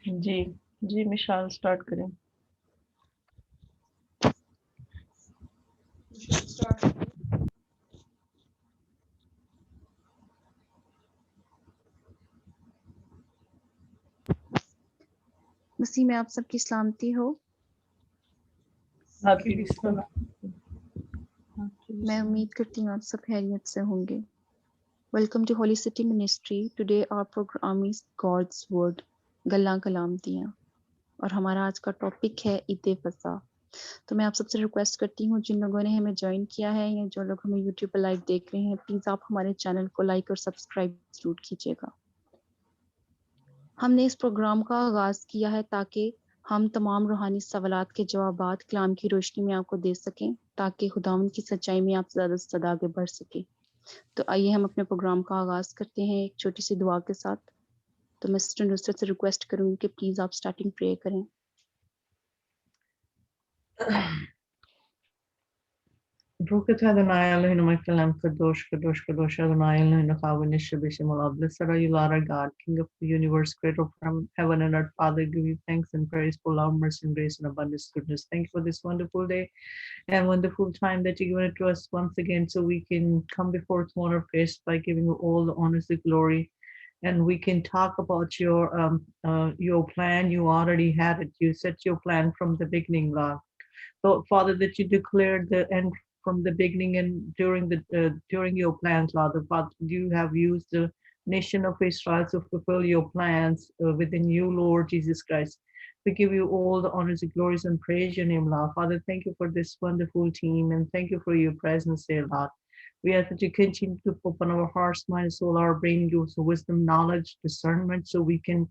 جی جی Mashal start کریں. مسیح میں آپ سب کی سلامتی ہو. آپ کی بھی سلام. میں امید کرتی ہوں آپ سب خیریت سے ہوں گے. Welcome to holy city ministry. Today our program is God's word, گلاں کلام دیاں، اور ہمارا آج کا ٹاپک ہے عید فصح. تو میں آپ سب سے ریکویسٹ کرتی ہوں جن لوگوں نے ہمیں جوائن کیا ہے یا جو لوگ ہمیں یوٹیوب پہ لائیو دیکھ رہے ہیں، پلیز آپ ہمارے چینل کو لائک اور سبسکرائب ضرور کیجیے گا. ہم نے اس پروگرام کا آغاز کیا ہے تاکہ ہم تمام روحانی سوالات کے جوابات کلام کی روشنی میں آپ کو دے سکیں، تاکہ خداوند کی سچائی میں آپ زیادہ سے زیادہ آگے بڑھ سکیں. تو آئیے ہم اپنے پروگرام کا آغاز کرتے ہیں ایک چھوٹی سی دعا کے ساتھ. تو میں سسٹر نصرت سے ریکویسٹ کروں گی کہ پلیز آپ سٹارٹنگ پرے کریں. Broket Adonai Elohim Makalam Kadosh Kadosh Kadosh Adonai Elohim Chavin Shabishimala. Blessed are you, Lord our God, King of the universe, creator from heaven and earth. Father, give you thanks and praise for love, mercy, and grace and abundance goodness. Thank you for this wonderful day and wonderful time that you've given it to us once again, so we can come before throne of grace by giving you all the honors, the glory, and we can talk about your plan. You already had it. You set your plan from the beginning, Lord. So, Father, that you declared the end from the beginning and during your plans, Lord. Father, you have used the nation of Israel to fulfill your plans within you, Lord Jesus Christ. We give you all the honors, the glories, and praise your name, Lord. Father, thank you for this wonderful team and thank you for your presence there, Lord. We ask that you continue to open our hearts, mind, soul, our brain, give us wisdom, knowledge, discernment, so we can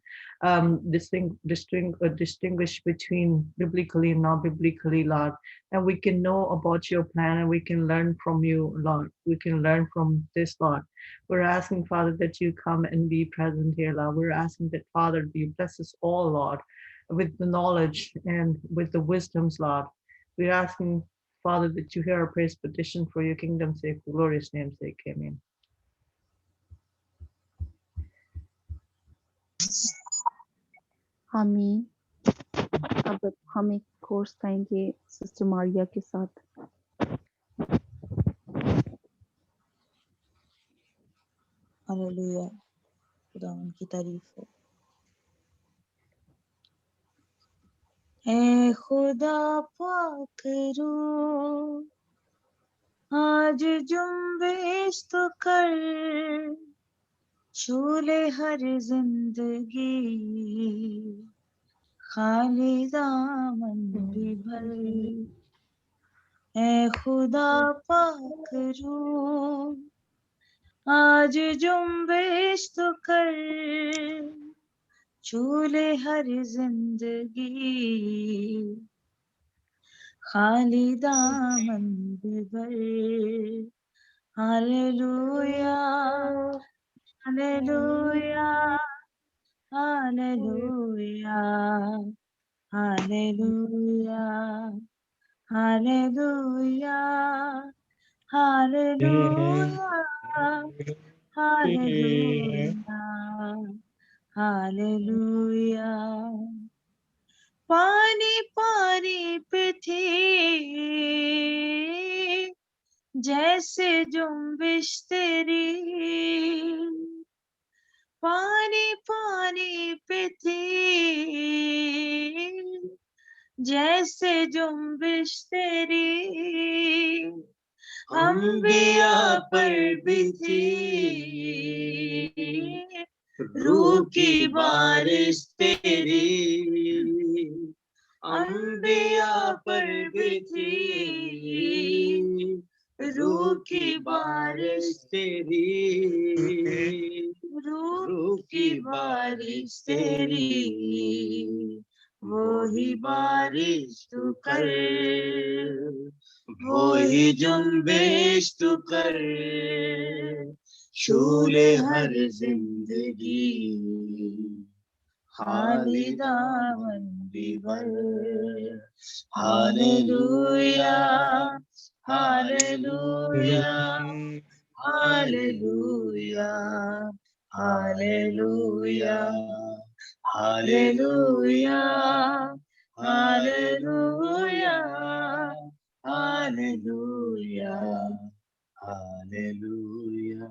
distinguish between biblically and not biblically, Lord. And we can know about your plan and we can learn from you, Lord. We can learn from this, Lord. We're asking, Father, that you come and be present here, Lord. We're asking that, Father, you bless us all, Lord, with the knowledge and with the wisdoms, Lord. We're asking, Father, that you hear our praise petition for your kingdom's sake, for glorious name's sake. Amen. آمین. اب ہم ایک course گائیں گے sister ماریا کے ساتھ. ہلیلویا، خداوند کی تعریف ہو. اے خدا پاک روح، آج جنبش تو کر، چھولے ہر زندگی، خالی دامن بھی بھر. اے خدا پاک روح، آج جنبش تو کر، چھولے ہر زندگی، خالی دامن بھر. Hallelujah hallelujah hallelujah hallelujah hallelujah hallelujah hallelujah hallelujah. پانی پانی پہ تھی جیسے جنبش تیری، پانی پانی پہ تھی جیسے جنبش تیری، انبیاء پر بھی تھی روح کی بارش تیری، انبیاء پر بھی تھی روح کی بارش تیری، روح کی بارش تیری، وہی بارش تو کر، وہی جنبش تو کر، چھولے ہر زندگی، خالی دامن بھی بھر. Hallelujah hallelujah hallelujah hallelujah Hallelujah, hallelujah, hallelujah, hallelujah.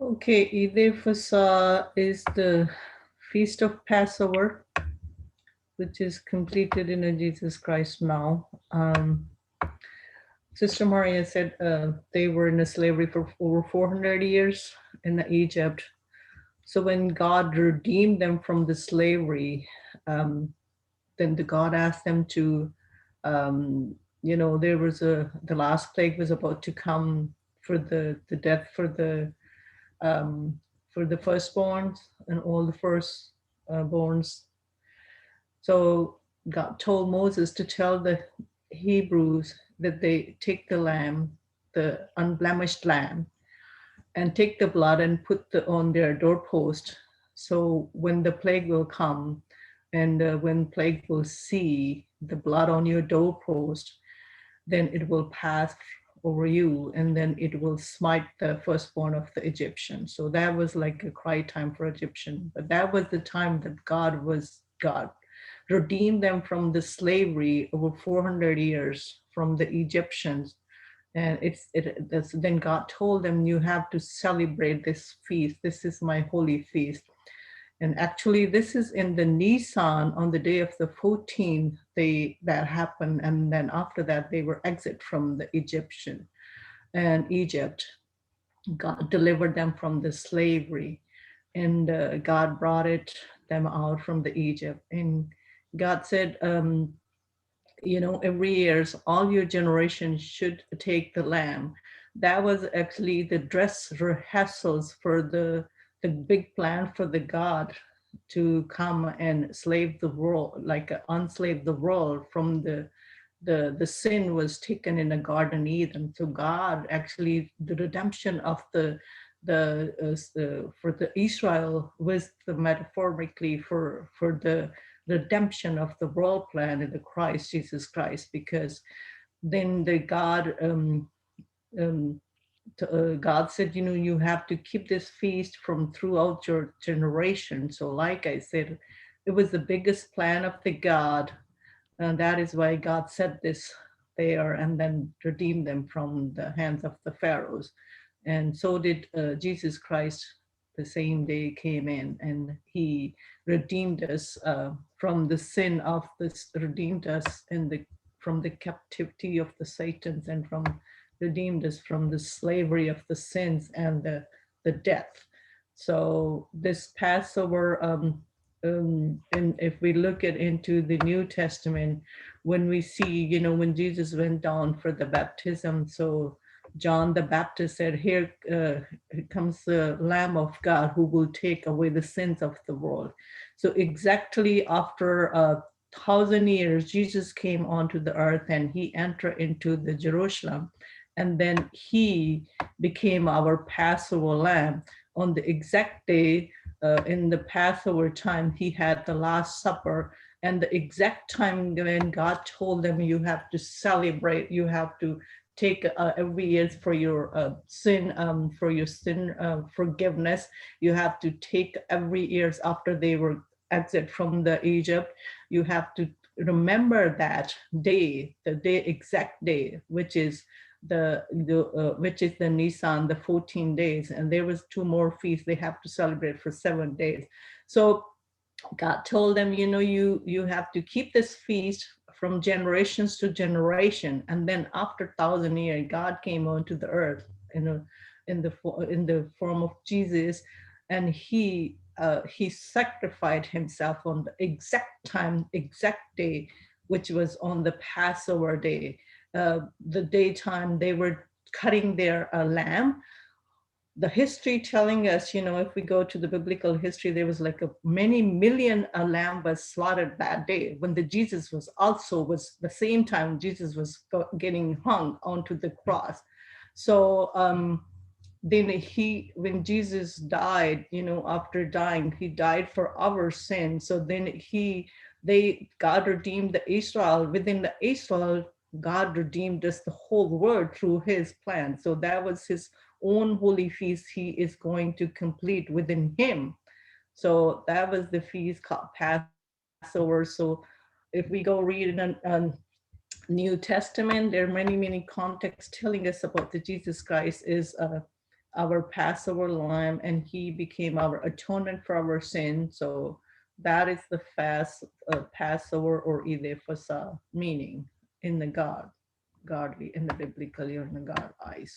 Okay, Eid Fasa is the feast of Passover, which is completed in Jesus Christ now. Sister Maria said they were in a slavery for over 400 years in Egypt. So when God redeemed them from the slavery, then the God asked them to, there was the last plague was about to come for the death for the firstborns and all the firstborns. So God told Moses to tell the Hebrews that they take the lamb, the unblemished lamb, and take the blood and put on their doorpost. So when the plague will come, and when plague will see the blood on your doorpost, then it will pass over you, and then it will smite the firstborn of the Egyptian. So that was like a cry time for Egyptian. But that was the time that God redeemed them from the slavery over 400 years from the Egyptians. And then God told them, you have to celebrate this feast. This is my holy feast. And actually, this is in the Nisan on the day of the 14th, that happened. And then after that, they were exit from the Egyptian and Egypt. God delivered them from the slavery, and God brought them out from the Egypt. And God said, every year, all your generations should take the lamb. That was actually the dress rehearsals for the big plan for the God to come and slave the world, like unslave the world from the sin was taken in the Garden Eden. So God actually, the redemption of for the Israel was the metaphorically for the redemption of the world plan in the Christ, Jesus Christ, because then the God God said, you have to keep this feast from throughout your generation. So like I said, it was the biggest plan of the God. And that is why God said this there and then redeemed them from the hands of the pharaohs. And so did Jesus Christ. The same day came in, and he redeemed us from the sin of this, redeemed us from the captivity of the Satans, and redeemed us from the slavery of the sins and the death. So this Passover, and if we look into the New Testament, when we see, when Jesus went down for the baptism, so John the Baptist said, here comes the Lamb of God who will take away the sins of the world. So exactly after 1,000 years, Jesus came onto the earth and he entered into the Jerusalem. And then he became our Passover lamb. On the exact day, in the Passover time, he had the Last Supper. And the exact time when God told them, you have to celebrate, you have to take every year for your sin forgiveness. You have to take every year after they were exit from the Egypt. You have to remember that day, exact day, which is which is the Nisan, the 14 days, and there was 2 more feasts they have to celebrate for 7 days. So God told them, you have to keep this feast from generations to generation. And then after 1,000 years, God came onto the earth in the form of Jesus, and he sacrificed himself on the exact time, exact day, which was on the Passover day. The daytime they were cutting their lamb. The history telling us, if we go to the biblical history, there was like many million lamb was slaughtered that day when Jesus was the same time Jesus was getting hung onto the cross. So then when Jesus died, after dying, he died for our sin. So then God redeemed the Israel. Within the Israel, God redeemed us, the whole world, through his plan. So that was his own holy feast he is going to complete within him. So that was the feast called Passover. So if we go read in a New Testament, there are many contexts telling us about the Jesus Christ is our Passover lamb, and he became our atonement for our sin. So that is the fast Passover, or Eid Fasah meaning in the God. godly in the biblically or in the God eyes.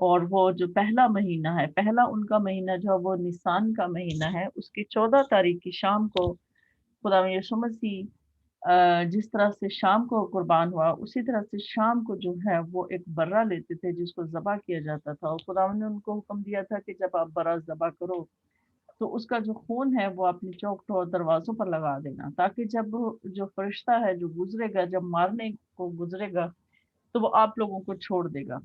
اور وہ جو پہلا مہینہ ہے، پہلا ان کا مہینہ جو ہے وہ نسان کا مہینہ ہے، اس کی 14 تاریخ کی شام کو خدا یسوع مسیح جس طرح سے شام کو قربان ہوا، اسی طرح سے شام کو جو ہے وہ ایک برا لیتے تھے جس کو ذبح کیا جاتا تھا، اور خدا نے ان کو حکم دیا تھا کہ جب آپ برا ذبح کرو تو اس کا جو خون ہے وہ اپنی چوکھٹوں اور دروازوں پر لگا دینا، تاکہ جب جو فرشتہ ہے جو گزرے گا، جب مارنے کو گزرے گا تو وہ آپ لوگوں کو چھوڑ دے گا۔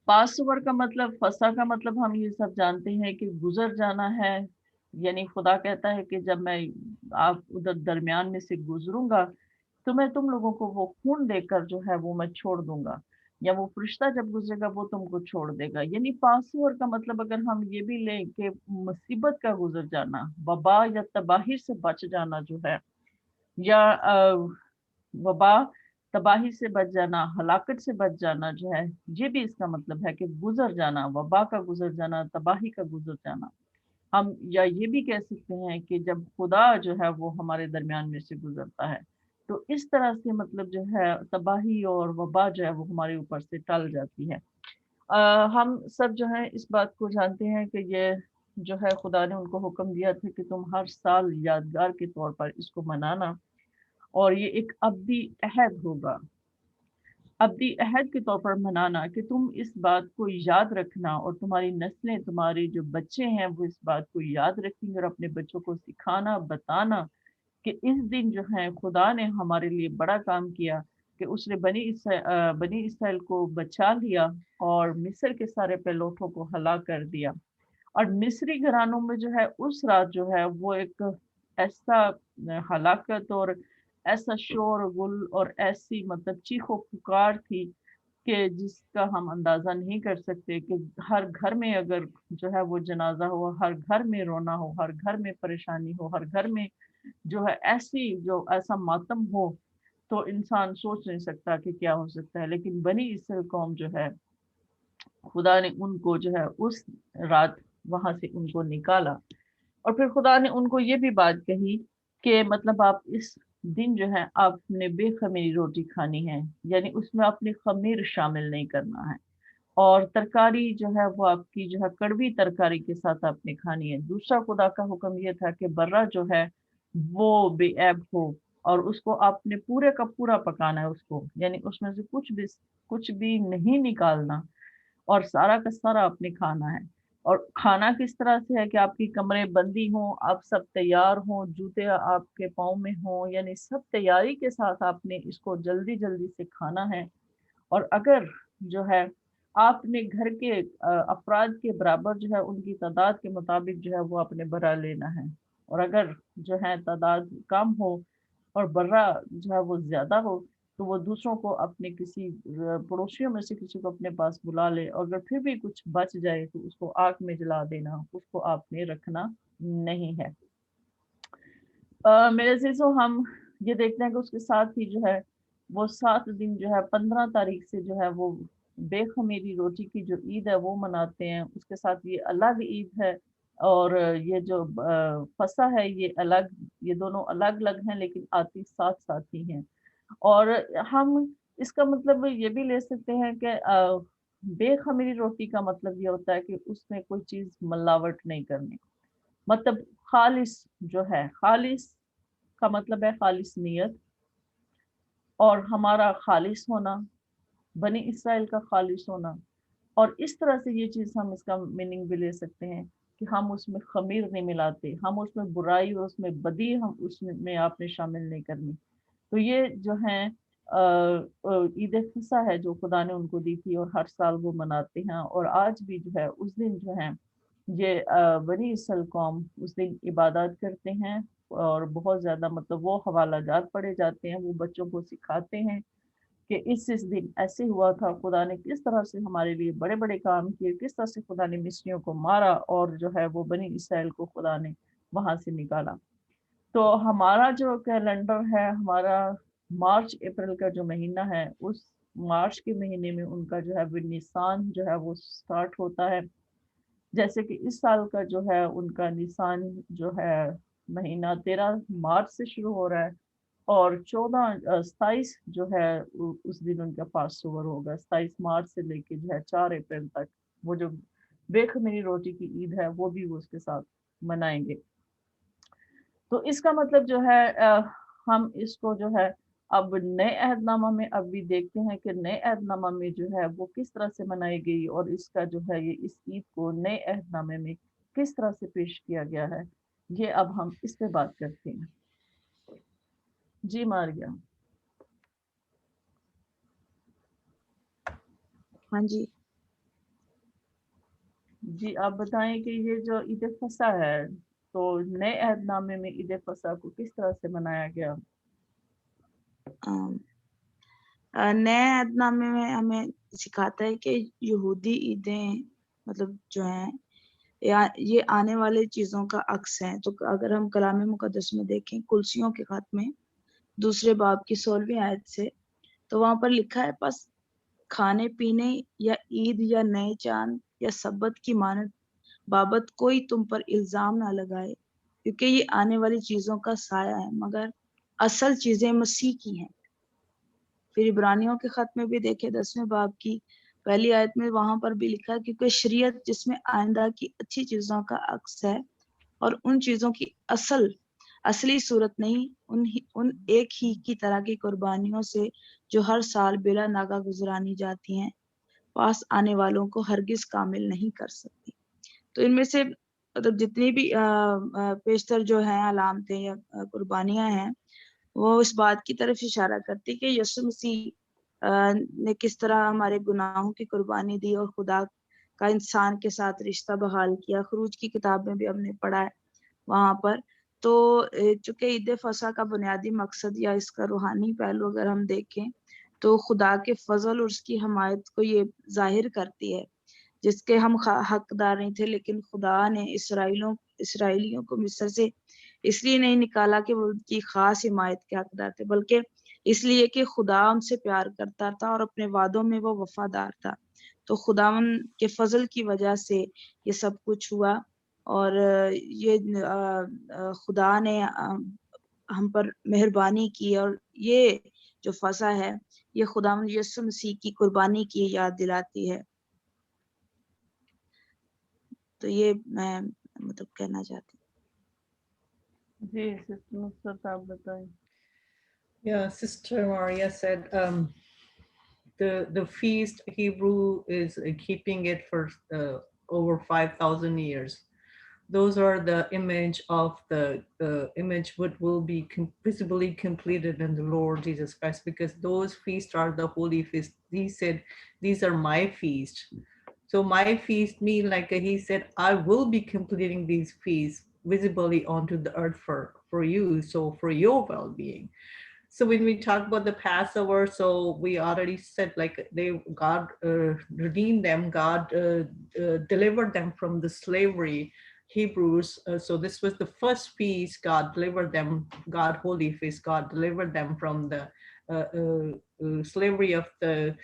پاس اوور کا مطلب، فسا کا مطلب ہم یہ سب جانتے ہیں کہ گزر جانا ہے، یعنی خدا کہتا ہے کہ جب میں آپ ادھر درمیان میں سے گزروں گا تو میں تم لوگوں کو وہ خون دے کر جو ہے وہ میں چھوڑ دوں گا، یا وہ فرشتہ جب گزرے گا وہ تم کو چھوڑ دے گا۔ یعنی پاس اوور کا مطلب اگر ہم یہ بھی لیں کہ مصیبت کا گزر جانا، وبا یا تباہی سے بچ جانا جو ہے، یا وبا تباہی سے بچ جانا، ہلاکت سے بچ جانا جو ہے، یہ بھی اس کا مطلب ہے کہ گزر جانا، وبا کا گزر جانا، تباہی کا گزر جانا۔ ہم یا یہ بھی کہہ سکتے ہیں کہ جب خدا جو ہے وہ ہمارے درمیان میں سے گزرتا ہے تو اس طرح سے مطلب جو ہے تباہی اور وبا جو ہے وہ ہمارے اوپر سے ٹل جاتی ہے۔ ہم سب جو ہیں اس بات کو جانتے ہیں کہ یہ جو ہے خدا نے ان کو حکم دیا تھا کہ تم ہر سال یادگار کے طور پر اس کو منانا، اور یہ ایک ابدی عہد ہوگا، ابدی عہد کے طور پر منانا کہ تم اس بات کو یاد رکھنا، اور تمہاری نسلیں، تمہاری جو بچے ہیں وہ اس بات کو یاد رکھیں گے، اور اپنے بچوں کو سکھانا، بتانا کہ اس دن جو ہے خدا نے ہمارے لیے بڑا کام کیا کہ اس نے بنی اسرائیل کو بچا لیا اور مصر کے سارے پہلوٹوں کو ہلاک کر دیا۔ اور مصری گھرانوں میں جو ہے اس رات جو ہے وہ ایک ایسا ہلاکت اور ایسا شور گل اور ایسی مطلب چیخ و پکار تھی کہ جس کا ہم اندازہ نہیں کر سکتے، کہ ہر گھر میں اگر جو ہے وہ جنازہ ہو، ہر گھر میں رونا ہو، ہر گھر میں پریشانی ہو، ہر گھر میں جو ہے ایسا ماتم ہو تو انسان سوچ نہیں سکتا کہ کیا ہو سکتا ہے۔ لیکن بنی اسرائیل قوم جو ہے خدا نے ان کو جو ہے اس رات وہاں سے ان کو نکالا، اور پھر خدا نے ان کو یہ بھی بات کہی کہ مطلب آپ اس دن جو ہے آپ نے بے خمیری روٹی کھانی ہے، یعنی اس میں اپنی خمیر شامل نہیں کرنا ہے، اور ترکاری جو ہے وہ آپ کی جو ہے کڑوی ترکاری کے ساتھ آپ نے کھانی ہے۔ دوسرا خدا کا حکم یہ تھا کہ برا جو ہے وہ بے عیب ہو، اور اس کو آپ نے پورے کا پورا پکانا ہے اس کو، یعنی اس میں سے کچھ بھی نہیں نکالنا، اور سارا کا سارا آپ نے کھانا ہے۔ اور کھانا کس طرح سے ہے کہ آپ کی کمرے بندی ہوں، آپ سب تیار ہوں، جوتے آپ کے پاؤں میں ہوں، یعنی سب تیاری کے ساتھ آپ نے اس کو جلدی جلدی سے کھانا ہے۔ اور اگر جو ہے آپ نے گھر کے افراد کے برابر جو ہے ان کی تعداد کے مطابق جو ہے وہ اپنے برا لینا ہے، اور اگر جو ہے تعداد کم ہو اور برا جو ہے وہ زیادہ ہو تو وہ دوسروں کو اپنے کسی پڑوسیوں میں سے کسی کو اپنے پاس بلا لے، اور اگر پھر بھی کچھ بچ جائے تو اس کو آگ میں جلا دینا، اس کو آپ نے رکھنا نہیں ہے۔ میرے عزیزو، ہم یہ دیکھتے ہیں کہ اس کے ساتھ ہی جو ہے وہ 7 دن جو ہے 15 تاریخ سے جو ہے وہ بے خمیری روٹی کی جو عید ہے وہ مناتے ہیں، اس کے ساتھ یہ الگ عید ہے، اور یہ جو فسح ہے یہ الگ، یہ دونوں الگ الگ ہیں لیکن آتی ساتھ ساتھ ہی ہیں۔ اور ہم اس کا مطلب یہ بھی لے سکتے ہیں کہ بے خمیری روٹی کا مطلب یہ ہوتا ہے کہ اس میں کوئی چیز ملاوٹ نہیں کرنی، مطلب خالص جو ہے، خالص کا مطلب ہے خالص نیت، اور ہمارا خالص ہونا، بنی اسرائیل کا خالص ہونا، اور اس طرح سے یہ چیز ہم اس کا میننگ بھی لے سکتے ہیں کہ ہم اس میں خمیر نہیں ملاتے، ہم اس میں برائی اور اس میں بدی ہم اس میں آپ نے شامل نہیں کرنی۔ تو یہ جو ہیں عید فصح ہے جو خدا نے ان کو دی تھی، اور ہر سال وہ مناتے ہیں، اور آج بھی جو ہے اس دن جو ہے یہ بنی اسرائیل قوم اس دن عبادات کرتے ہیں، اور بہت زیادہ مطلب وہ حوالہ جات پڑھے جاتے ہیں، وہ بچوں کو سکھاتے ہیں کہ اس دن ایسے ہوا تھا، خدا نے کس طرح سے ہمارے لیے بڑے بڑے کام کیے، کس طرح سے خدا نے مصریوں کو مارا، اور جو ہے وہ بنی اسرائیل کو خدا نے وہاں سے نکالا۔ تو ہمارا جو کیلنڈر ہے، ہمارا مارچ اپریل کا جو مہینہ ہے، اس مارچ کے مہینے میں ان کا جو ہے نسان جو ہے وہ سٹارٹ ہوتا ہے، جیسے کہ اس سال کا جو ہے ان کا نسان جو ہے مہینہ 13 مارچ سے شروع ہو رہا ہے، اور 27 جو ہے اس دن ان کا پاس اوور ہوگا. 27 مارچ سے لے کے جو ہے 4 اپریل تک وہ جو بے خمیری روٹی کی عید ہے وہ بھی وہ اس کے ساتھ منائیں گے. تو اس کا مطلب جو ہے ہم اس کو جو ہے اب نئے عہد نامہ میں اب بھی دیکھتے ہیں کہ نئے عہد نامہ میں جو ہے وہ کس طرح سے منائی گئی اور اس کا جو ہے یہ اس عید کو نئے عہد نامے میں کس طرح سے پیش کیا گیا ہے. یہ اب ہم اس پہ بات کرتے ہیں. جی ماریا. ہاں جی. جی آپ بتائیں کہ یہ جو عید فصح ہے تو نئے عہد نامے میں عید فصح کو کس طرح سے منایا گیا؟ نئے عہد نامے میں ہمیں سکھاتا ہے کہ یہودی عیدیں مطلب جو ہیں یہ آنے والے چیزوں کا عکس ہے. تو اگر ہم کلام مقدس میں دیکھیں کلسیوں کے خط میں 2 باب کی 16ویں آیت سے تو وہاں پر لکھا ہے پس کھانے پینے یا عید یا نئے چاند یا سبت کی مانند بابت کوئی تم پر الزام نہ لگائے کیونکہ یہ آنے والی چیزوں کا سایہ ہے مگر اصل چیزیں مسیح کی ہیں. پھر عبرانیوں کے خط میں بھی دیکھیں 10ویں باب کی 1 آیت میں وہاں پر بھی لکھا ہے کیونکہ شریعت جس میں آئندہ کی اچھی چیزوں کا عکس ہے اور ان چیزوں کی اصلی صورت نہیں ان ایک ہی کی طرح کی قربانیوں سے جو ہر سال بلا ناغہ گزرانی جاتی ہیں پاس آنے والوں کو ہرگز کامل نہیں کر سکتی. تو ان میں سے مطلب جتنی بھی پیشتر جو ہیں علامتیں یا قربانیاں ہیں وہ اس بات کی طرف اشارہ کرتی کہ یسوع مسیح نے کس طرح ہمارے گناہوں کی قربانی دی اور خدا کا انسان کے ساتھ رشتہ بحال کیا. خروج کی کتاب میں بھی ہم نے پڑھا ہے وہاں پر. تو چونکہ عید فصح کا بنیادی مقصد یا اس کا روحانی پہلو اگر ہم دیکھیں تو خدا کے فضل اور اس کی حمایت کو یہ ظاہر کرتی ہے جس کے ہم حقدار نہیں تھے لیکن خدا نے اسرائیلیوں کو مصر سے اس لیے نہیں نکالا کہ وہ ان کی خاص حمایت کے حقدار تھے بلکہ اس لیے کہ خدا ان سے پیار کرتا تھا اور اپنے وعدوں میں وہ وفادار تھا. تو خداوند کے فضل کی وجہ سے یہ سب کچھ ہوا اور یہ خدا نے ہم پر مہربانی کی اور یہ جو فصح ہے یہ خداوند یسوع مسیح کی قربانی کی یاد دلاتی ہے. تو یہ میں مطلب کہنا چاہتی ہوں. جی سسٹر نصرت آپ بتائیں. Yeah, Sister Maria said the feast Hebrew is keeping it for over 5,000 years. Those are the image of the image what will be visibly completed in the Lord Jesus Christ, because those feasts are the holy feast. He said, these are my feasts. So my feast mean like he said, I will be completing these feasts visibly onto the earth for you, so for your well-being. So when we talk about the Passover, so we already said like God redeemed them, God delivered them from the slavery, Hebrews. So this was the first feast God delivered them, God holy feast, God delivered them from the slavery of the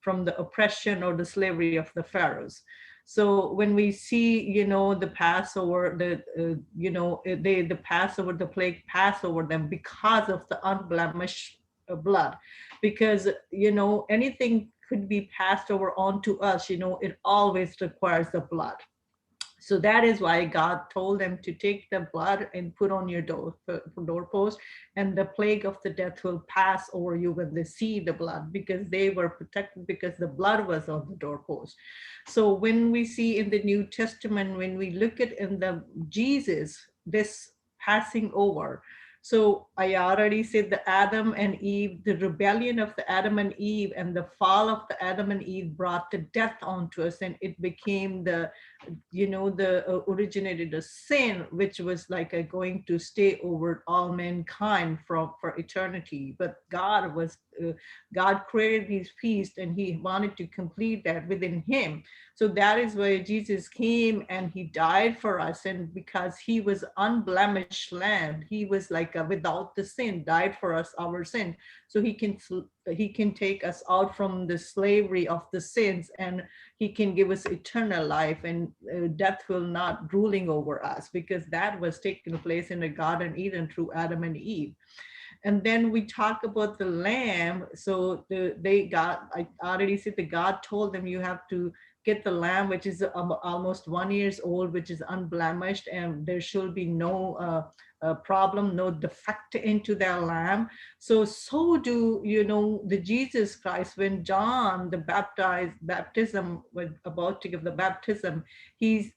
from the oppression or the slavery of the pharaohs. So when we see, the Passover, the Passover, the plague passed over them because of the unblemished blood, because, anything could be passed over onto us, it always requires the blood. So that is why God told them to take the blood and put on your doorpost, and the plague of the death will pass over you when they see the blood, because they were protected because the blood was on the doorpost. So when we see in the New Testament, when we look at in the Jesus, this passing over. So I already said the Adam and Eve, the rebellion of the Adam and Eve and the fall of the Adam and Eve brought the death onto us, and it became the originated a sin, which was like going to stay over all mankind for eternity. But God created these feasts, and he wanted to complete that within him. So that is why Jesus came and he died for us. And because he was unblemished lamb, he was like without the sin, died for us, our sin. So he can he can take us out from the slavery of the sins, and he can give us eternal life, and death will not ruling over us, because that was taking place in the Garden Eden through Adam and Eve. And then we talk about the lamb. So I already said that God told them, you have to get the lamb, which is almost 1 year old, which is unblemished, and there should be no problem, no defect into their lamb. So do, the Jesus Christ, when John the baptism was about to give the baptism,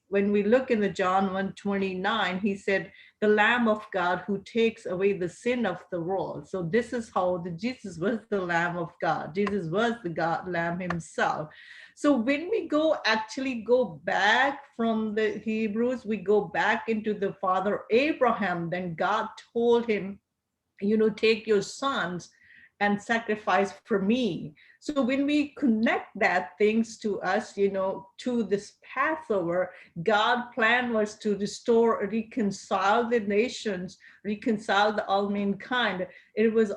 when we look in the John 1:29, he said, the Lamb of God who takes away the sin of the world. So this is how Jesus was the Lamb of God. Jesus was the Lamb himself. So when we actually go back from the Hebrews, we go back into the father Abraham, then God told him, take your sons and sacrifice for me. So when we connect that things to us, to this Passover, God's plan was to restore, reconcile the nations, reconcile all mankind. It was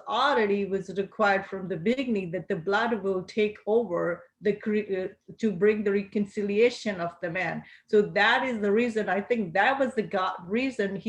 required from the beginning that the blood will take over to bring the reconciliation of the man. So that is the reason. I think that was the reason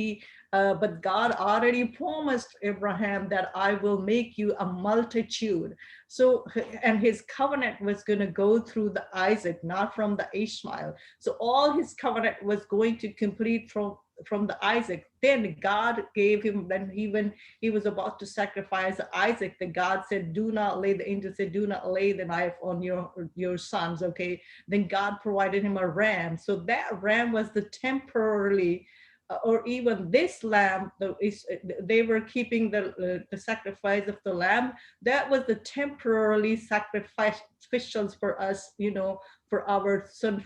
but God already promised Abraham that I will make you a multitude. So, and his covenant was going to go through the Isaac, not from the Ishmael. So all his covenant was going to complete from the Isaac. Then God gave him, when he was about to sacrifice Isaac, the God said, the angel said, do not lay the knife on your sons, okay? Then God provided him a ram. So that ram was the temporarily, or even this lamb, they were keeping the sacrifice of the lamb. That was the temporarily sacrificials for us, for our sin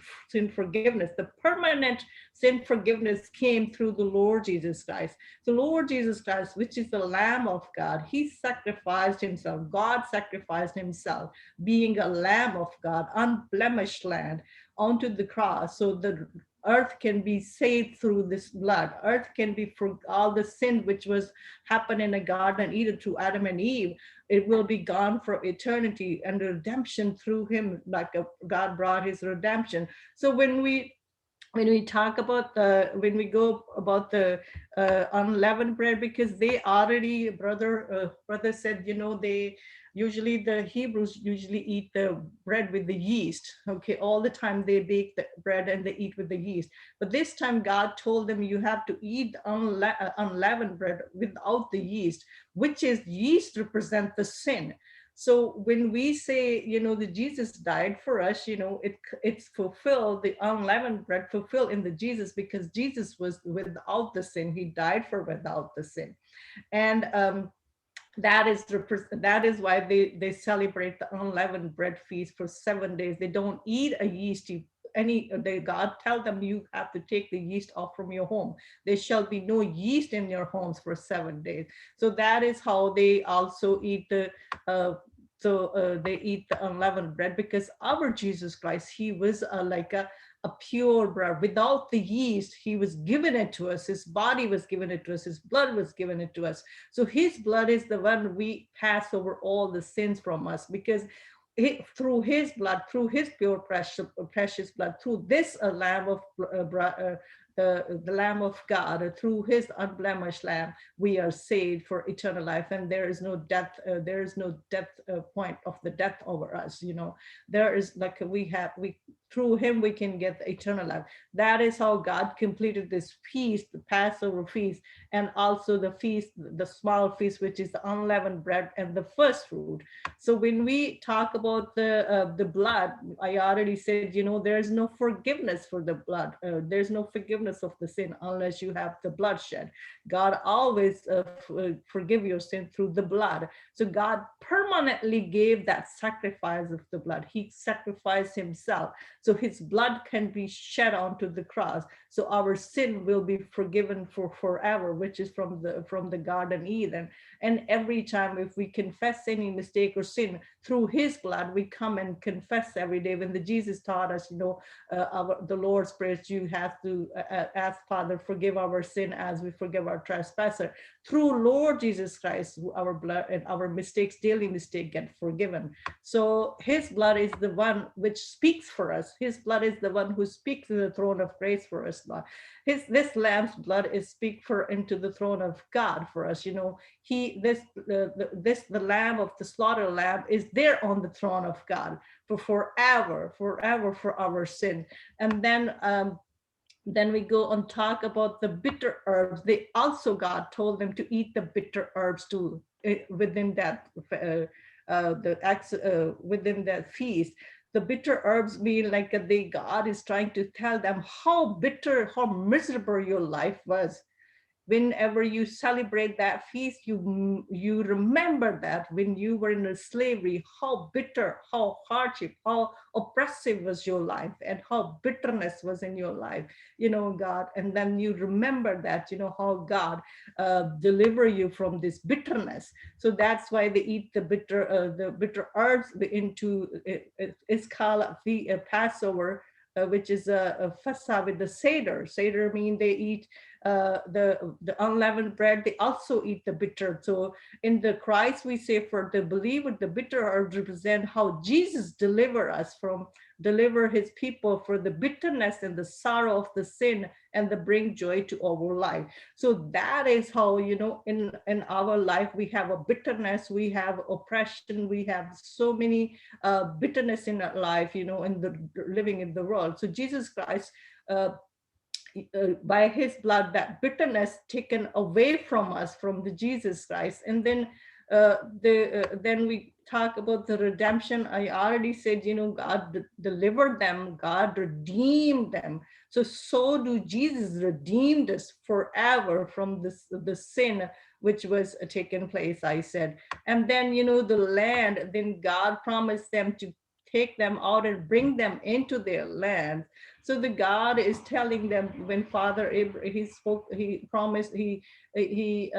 forgiveness. The permanent sin forgiveness came through the Lord Jesus Christ. The Lord Jesus Christ, which is the Lamb of God, he sacrificed himself. God sacrificed himself, being a Lamb of God, unblemished lamb, onto the cross. So the earth can be saved through this blood. Earth can be, for all the sin which was happened in the Garden Eden through Adam and Eve, it will be gone for eternity, and redemption through him, like God brought his redemption. So when we talk about when we go about the unleavened bread, because they already, brother said, the Hebrews usually eat the bread with the yeast. Okay, all the time they bake the bread and they eat with the yeast. But this time God told them, you have to eat unleavened bread without the yeast, which is, yeast represent the sin. So when we say, the Jesus died for us, it's fulfilled, the unleavened bread fulfilled in the Jesus, because Jesus was without the sin. He died for without the sin. And that is why they celebrate the unleavened bread feast for 7 days. They don't eat a yeasty God tell them, you have to take the yeast off from your home. There shall be no yeast in your homes for 7 days. So that is how they also eat they eat the unleavened bread, because our Jesus Christ, he was like a pure bread without the yeast. He was given it to us. His body was given it to us. His blood was given it to us. So his blood is the one we pass over all the sins from us, because through his blood, through his pure precious blood, through this Lamb of the Lamb of God, through his unblemished Lamb, we are saved for eternal life, and there is no death. There is no point of the death over us. There is like through him we can get the eternal life. That is how God completed this feast, the Passover feast, and also the feast, the small feast, which is the unleavened bread and the first fruit. So when we talk about the blood, I already said, there's no forgiveness for the blood. There's no forgiveness of the sin unless you have the bloodshed. God always forgive your sin through the blood. So God permanently gave that sacrifice of the blood. He sacrificed himself. so his blood can be shed onto the cross, so our sin will be forgiven for forever, which is from the Garden Eden. And every time if we confess any mistake or sin, through his blood we come and confess every day. When the Jesus taught us, the Lord's Prayer, you have to ask Father, forgive our sin as we forgive our trespasser. Through Lord Jesus Christ, our blood and our mistakes, daily mistake, get forgiven. So his blood is the one which speaks for us. His blood is the one who speaks in the throne of grace for us. This lamb's blood is speak for into the throne of God for us. The lamb of the slaughter lamb is there on the throne of God for forever for our sin. And then we go and talk about the bitter herbs. They also, God told them to eat the bitter herbs too within that within that feast. The bitter herbs mean like God is trying to tell them how bitter, how miserable your life was. Whenever you celebrate that feast, you remember that when you were in slavery, how bitter, how hardship, how oppressive was your life, and how bitterness was in your life, God. And then you remember that, how God delivered you from this bitterness. So that's why they eat the bitter herbs into it's called Passover, which is a fasa with the Seder. Seder means they eat the unleavened bread. They also eat the bitter. So in the Christ, we say for the believer, the bitter herbs represent how Jesus deliver his people for the bitterness and the sorrow of the sin, and the bring joy to our life. So that is how, in our life, we have a bitterness, we have oppression, we have so many bitterness in our life, in the living in the world. So Jesus Christ, by his blood, that bitterness taken away from us, from the Jesus Christ. And then then we talk about the redemption. I already said, God delivered them, God redeemed them. So do Jesus redeemed us forever from the sin which was taken place, I said. And then, the land, then God promised them to take them out and bring them into their land. So the God is telling them, when Father Abraham, he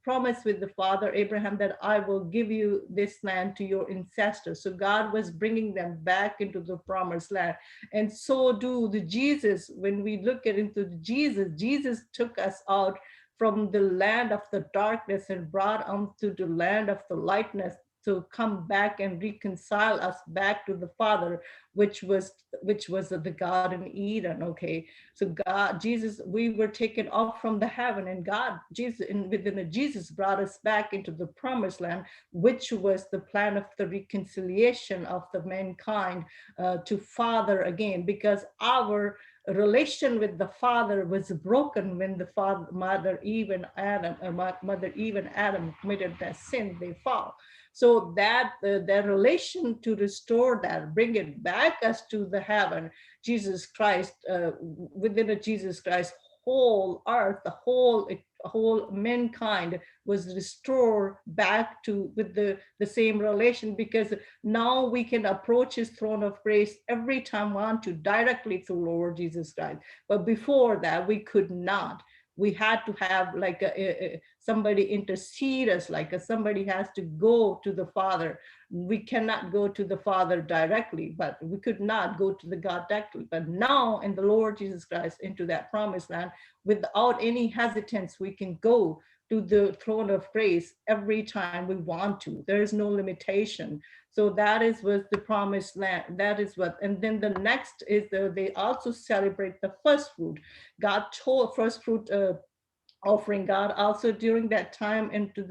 promised with the father Abraham that I will give you this land to your ancestors. So God was bringing them back into the promised land. And so do the Jesus. When we look into Jesus took us out from the land of the darkness and brought unto the land of the lightness, to come back and reconcile us back to the Father, which was the Garden Eden. Okay, so Jesus, we were taken off from the heaven, and Jesus brought us back into the promised land, which was the plan of the reconciliation of the mankind to Father again, because our relation with the Father was broken when the Mother Eve and Adam committed that sin, they fall. So that their relation to restore that, bring it back us to the heaven, Jesus Christ, within a Jesus Christ, whole earth, the whole mankind was restored back to with the same relation, because now we can approach his throne of grace every time we want to, directly through Lord Jesus Christ. But before that, we could not. We had to have like somebody intercede us, somebody has to go to the Father. We cannot go to the Father directly, but we could not go to the God directly. But now in the Lord Jesus Christ, into that promised land, without any hesitance, we can go to the throne of grace every time we want to. There is no limitation. So that is what the promised land, that is what. And then the next is they also celebrate the first fruit. God told first fruit offering. God also during that time into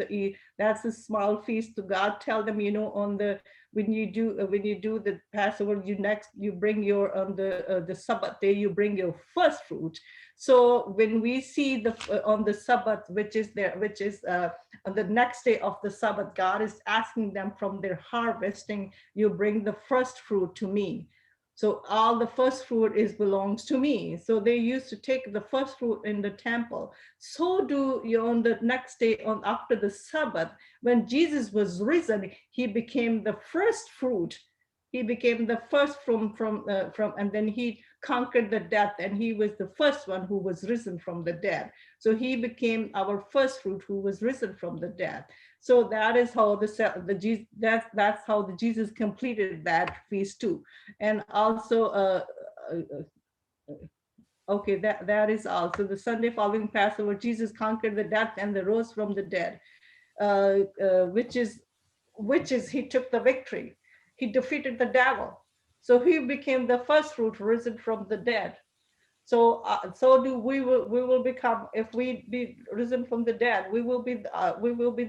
that's a small feast to God. Tell them, when you do the Passover, you bring your on the Sabbath day, you bring your first fruit. So when we see on the Sabbath, which is on the next day of the Sabbath, God is asking them from their harvesting, you bring the first fruit to me. So all the first fruit belongs to me. So they used to take the first fruit in the temple. So do you on the next day, after the Sabbath, when Jesus was risen, he became the first fruit. he became the first from and then he conquered the death, and he was the first one who was risen from the dead. So he became our first fruit who was risen from the dead. So that is how that's how the Jesus completed that feast too. And also okay, that is also the Sunday following Passover, Jesus conquered the death and rose from the dead, which is he took the victory. He defeated the devil. So he became the first fruit risen from the dead. So we will become, if we be risen from the dead, we will be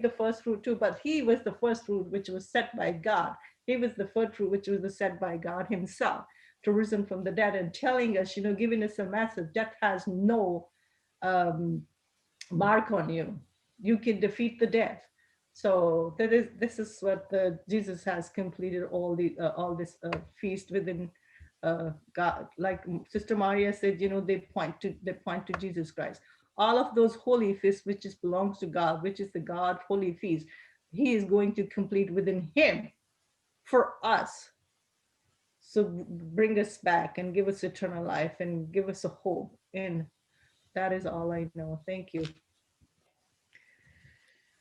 the first fruit too. But he was the first fruit which was set by God. He was the first fruit which was set by God himself to risen from the dead, and telling us, giving us a message: death has no mark on you. You can defeat the death. So this is what Jesus has completed all this feast within God. Like Sister Maria said, they point to Jesus Christ. All of those holy feasts, which belongs to God, which is the God holy feast, he is going to complete within him for us. So bring us back and give us eternal life and give us a hope. And that is all I know. Thank you.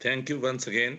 Thank you once again.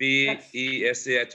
PESAH,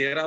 13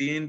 3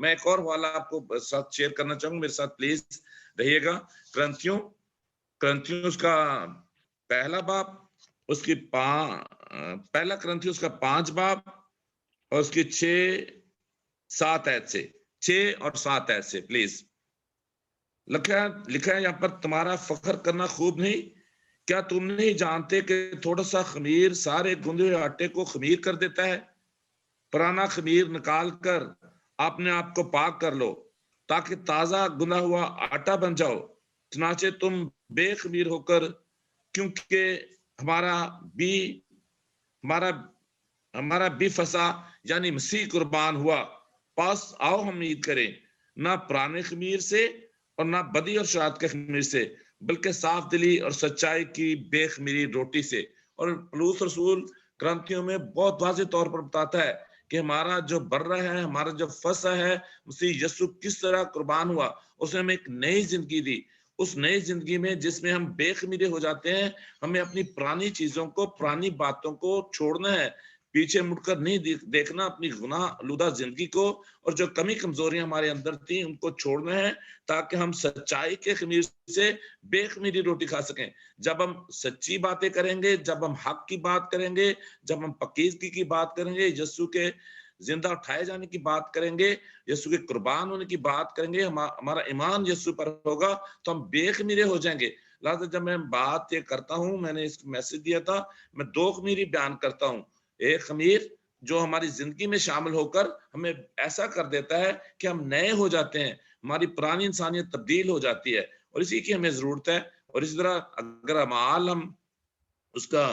میں ایک اور حوالہ آپ کو ساتھ share کرنا چاہوں گا, میرے ساتھ پلیز رہیے گا. کرنتھیوں اس کا پہلا باب, اس کی پہلا کرنتھیوں اس کا 5 باب اور اس کی 6-7 آیت سے 6 اور 7 آیت سے پلیز. لکھا ہے یہاں پر, تمہارا فخر کرنا خوب نہیں, کیا تم نہیں جانتے کہ تھوڑا سا خمیر سارے گندے ہوئے آٹے کو خمیر کر دیتا ہے؟ پرانا خمیر نکال کر اپنے آپ کو پاک کر لو تاکہ تازہ گنا ہوا آٹا بن جاؤ. چنانچہ تم بے خمیر ہو کر, کیونکہ ہمارا بھی فسا یعنی مسیح قربان ہوا, پاس آؤ ہم عید کریں, نہ پرانے خمیر سے اور نہ بدی اور شراب کے خمیر سے, بلکہ صاف دلی اور سچائی کی بے خمیری روٹی سے. اور پولس رسول کرنتھیوں میں بہت واضح طور پر بتاتا ہے کہ ہمارا جو برہ ہے, ہمارا جو فسا ہے, مسیح یسوع کس طرح قربان ہوا, اس نے ہمیں ایک نئی زندگی دی. اس نئی زندگی میں جس میں ہم بے خمیرے ہو جاتے ہیں, ہمیں اپنی پرانی چیزوں کو, پرانی باتوں کو چھوڑنا ہے, پیچھے مڑ کر نہیں دیکھنا اپنی گناہ آلودہ زندگی کو, اور جو کمی کمزوریاں ہمارے اندر تھیں ان کو چھوڑنا ہے تاکہ ہم سچائی کے خمیر سے بے خمیری روٹی کھا سکیں. جب ہم سچی باتیں کریں گے, جب ہم حق کی بات کریں گے, جب ہم پاکیزگی کی بات کریں گے, یسوع کے زندہ اٹھائے جانے کی بات کریں گے, یسوع کے قربان ہونے کی بات کریں گے, ہمارا ایمان یسوع پر ہوگا تو ہم بے خمیرے ہو جائیں گے. لہٰذا جب میں بات یہ کرتا ہوں, میں نے اس میسج دیا تھا, میں 2 خمیری بیان کرتا ہوں. ایک خمیر جو ہماری زندگی میں شامل ہو کر ہمیں ایسا کر دیتا ہے کہ ہم نئے ہو جاتے ہیں, ہماری پرانی انسانیت تبدیل ہو جاتی ہے, اور اسی کی ہمیں ضرورت ہے. اور اسی طرح اگر ہم اس کا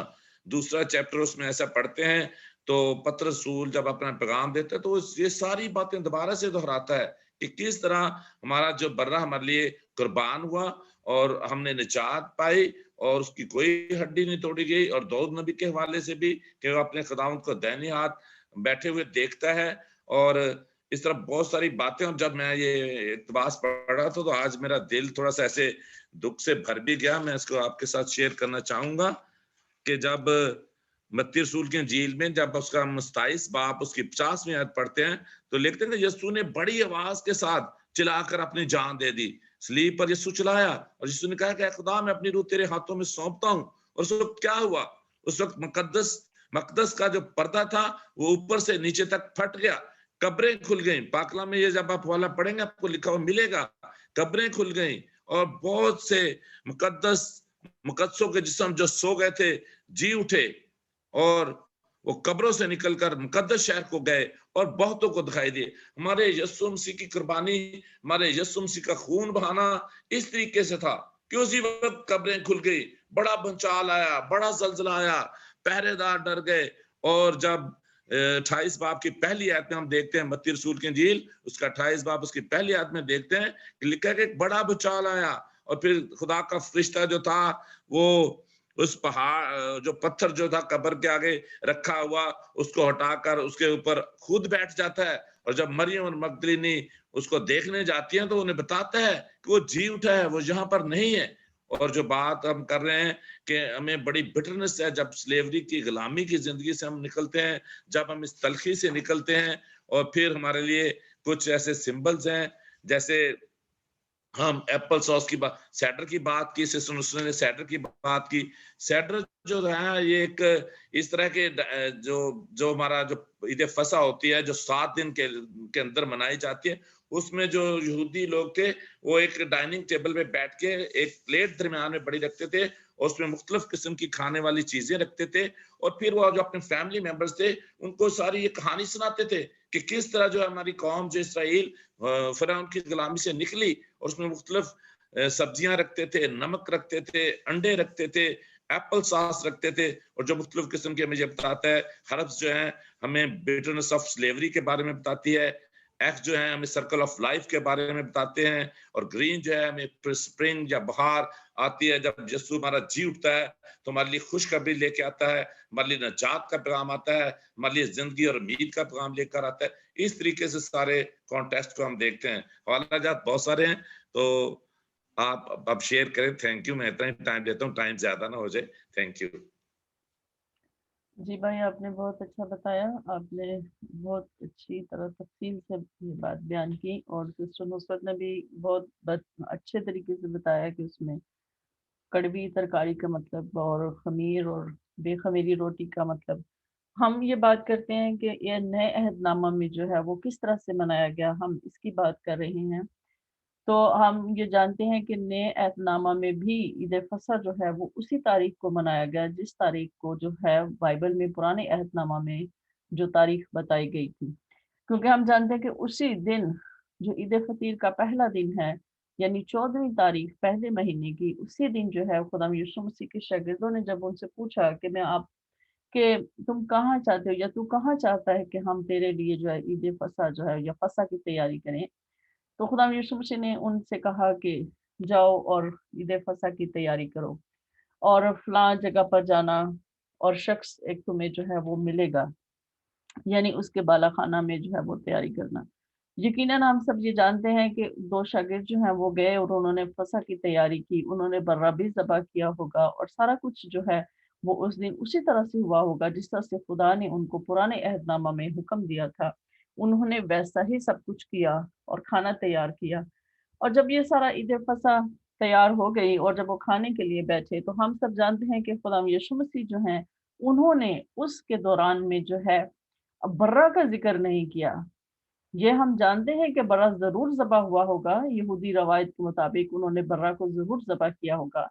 دوسرا چیپٹر اس میں ایسا پڑھتے ہیں تو پترس رسول جب اپنا پیغام دیتا ہے تو یہ ساری باتیں دوبارہ سے دہراتا ہے کہ کس طرح ہمارا جو برہ ہمارے لیے قربان ہوا اور ہم نے نجات پائی, اور اس کی کوئی ہڈی نہیں توڑی گئی. اور داؤد نبی کے حوالے سے بھی کہ وہ اپنے خداوند کو دائیں ہاتھ بیٹھے ہوئے دیکھتا ہے, اور اس طرح بہت ساری باتیں. اور جب میں یہ اقتباس پڑھ رہا تھا تو آج میرا دل تھوڑا سا ایسے دکھ سے بھر بھی گیا. میں اس کو آپ کے ساتھ شیئر کرنا چاہوں گا کہ جب متی رسول کی انجیل میں جب اس کا 27 باب اس کی 50ویں آیت پڑھتے ہیں تو لکھتے ہیں کہ یسوع نے بڑی آواز کے ساتھ چلا کر اپنی جان دے دی. صلیب پر یسوع چلایا اور یسوع نے کہا کہ اے خدا میں اپنی روح تیرے ہاتھوں میں سونپتا ہوں. اور اس وقت کیا ہوا؟ اس وقت مقدس کا جو پردہ تھا وہ اوپر سے نیچے تک پھٹ گیا, قبریں کھل گئیں. پاکلام میں یہ جب آپ حوالہ پڑھیں گے آپ کو لکھا ہوا ملے گا, قبریں کھل گئیں اور بہت سے مقدسوں کے جسم جو سو گئے تھے جی اٹھے, اور وہ قبروں سے نکل کر مقدس شہر کو گئے اور بہتوں کو دکھائی دیے. ہمارے یسوع مسیح کی قربانی, ہمارے یسوع مسیح کا خون بہانا اس طریقے سے تھا کہ اسی وقت قبریں کھل گئی, بڑا بھونچال آیا, بڑا زلزلہ آیا, پہرے دار ڈر گئے. اور جب 28 باب کی پہلی آیت میں ہم دیکھتے ہیں متی رسول کی انجیل اس کا 28 باب اس کی پہلی آیت میں دیکھتے ہیں کہ لکھا ہے کہ ایک بڑا بھونچال آیا, اور پھر خدا کا فرشتہ جو تھا وہ اس پہاڑ جو پتھر جو تھا قبر کے آگے رکھا ہوا اس کو ہٹا کر اس کے اوپر خود بیٹھ جاتا ہے. اور جب مریم اور مگدلینی اس کو دیکھنے جاتی ہیں تو انہیں بتاتا ہے کہ وہ جی اٹھا ہے, وہ یہاں پر نہیں ہے. اور جو بات ہم کر رہے ہیں کہ ہمیں بڑی بٹرنس ہے جب سلیوری کی غلامی کی زندگی سے ہم نکلتے ہیں, جب ہم اس تلخی سے نکلتے ہیں, اور پھر ہمارے لیے کچھ ایسے سمبلز ہیں جیسے ہم ایپل ساس کی بات, سیڈر کی بات کی, سسٹر نصرت نے سیڈر کی بات کی. سیڈر جو ہے یہ ایک اس طرح کے جو ہمارا جو عید فصح ہوتی ہے جو 7 دن کے اندر منائی جاتی ہے, اس میں جو یہودی لوگ تھے وہ ایک ڈائننگ ٹیبل پہ بیٹھ کے ایک پلیٹ درمیان میں بڑی رکھتے تھے اور اس میں مختلف قسم کی کھانے والی چیزیں رکھتے تھے, اور پھر وہ جو اپنے فیملی ممبرز تھے ان کو ساری یہ کہانی سناتے تھے کہ کس طرح جو ہماری قوم جو اسرائیل فرعون کی غلامی سے نکلی, اور اس میں مختلف سبزیاں رکھتے تھے, نمک رکھتے تھے, انڈے رکھتے تھے, ایپل ساس رکھتے تھے, اور جو مختلف قسم کے ہمیں یہ بتاتا ہے. ہربس جو ہیں ہمیں بیٹرنس آف سلیوری کے بارے میں بتاتی ہے, ایکس جو ہے ہمیں سرکل آف لائف کے بارے میں بتاتے ہیں, اور گرین جو ہے ہمیں سپرنگ یا بہار آتی ہے جب یسوع ہمارا جی اٹھتا ہے تو ہمارے لیے خوشخبری لے کے آتا ہے, ہمارے لیے نجات کا پیغام آتا ہے, ہمارے لیے زندگی اور امید کا پیغام لے کر آتا ہے. اس طریقے سے سارے کانٹیکسٹ کو ہم دیکھتے ہیں. حوالہ جات بہت سارے ہیں تو آپ اب شیئر کریں. Thank you. میں اتنا ہی ٹائم دیتا ہوں, ٹائم زیادہ نہ ہو جائے. Thank you. جی بھائی، آپ نے بہت اچھا بتایا، آپ نے بہت اچھی طرح تفصیل سے یہ بات بیان کی، اور سسٹر نصرت نے بھی بہت اچھے طریقے سے بتایا کہ اس میں کڑوی ترکاری کا مطلب اور خمیر اور بے خمیری روٹی کا مطلب۔ ہم یہ بات کرتے ہیں کہ یہ نئے عہد نامہ میں جو ہے وہ کس طرح سے منایا گیا، ہم اس کی بات کر رہے ہیں۔ تو ہم یہ جانتے ہیں کہ نئے عہد نامہ میں بھی عید فصح جو ہے وہ اسی تاریخ کو منایا گیا جس تاریخ کو جو ہے بائبل میں پرانے عہد نامہ میں جو تاریخ بتائی گئی تھی، کیونکہ ہم جانتے ہیں کہ اسی دن جو عید فطر کا پہلا دن ہے، یعنی 14ویں تاریخ پہلے مہینے کی، اسی دن جو ہے خدا یسوع مسیح کے شاگردوں نے جب ان سے پوچھا کہ میں آپ کہ تم کہاں چاہتے ہو یا تو کہاں چاہتا ہے کہ ہم تیرے لیے جو ہے عید فصح جو ہے یا فصح کی تیاری کریں، تو خدا یسوع مسیح نے ان سے کہا کہ جاؤ اور عید فصح کی تیاری کرو، اور فلاں جگہ پر جانا، اور شخص ایک تمہیں جو ہے وہ ملے گا، یعنی اس کے بالا خانہ میں جو ہے وہ تیاری کرنا۔ یقیناً ہم سب یہ جانتے ہیں کہ دو شاگرد جو ہیں وہ گئے اور انہوں نے فصح کی تیاری کی، انہوں نے برا بھی ذبح کیا ہوگا، اور سارا کچھ جو ہے وہ اس دن اسی طرح سے ہوا ہوگا جس طرح سے خدا نے ان کو پرانے عہد نامہ میں حکم دیا تھا، انہوں نے ویسا ہی سب کچھ کیا اور کھانا تیار کیا۔ اور جب یہ سارا عید فصح تیار ہو گئی اور جب وہ کھانے کے لیے بیٹھے، تو ہم سب جانتے ہیں کہ خدا یسوع مسیح جو ہیں انہوں نے اس کے دوران میں جو ہے برا کا ذکر نہیں کیا۔ یہ ہم جانتے ہیں کہ برا ضرور ذبح ہوا ہوگا، یہودی روایت کے مطابق انہوں نے برا کو ضرور ذبح کیا ہوگا،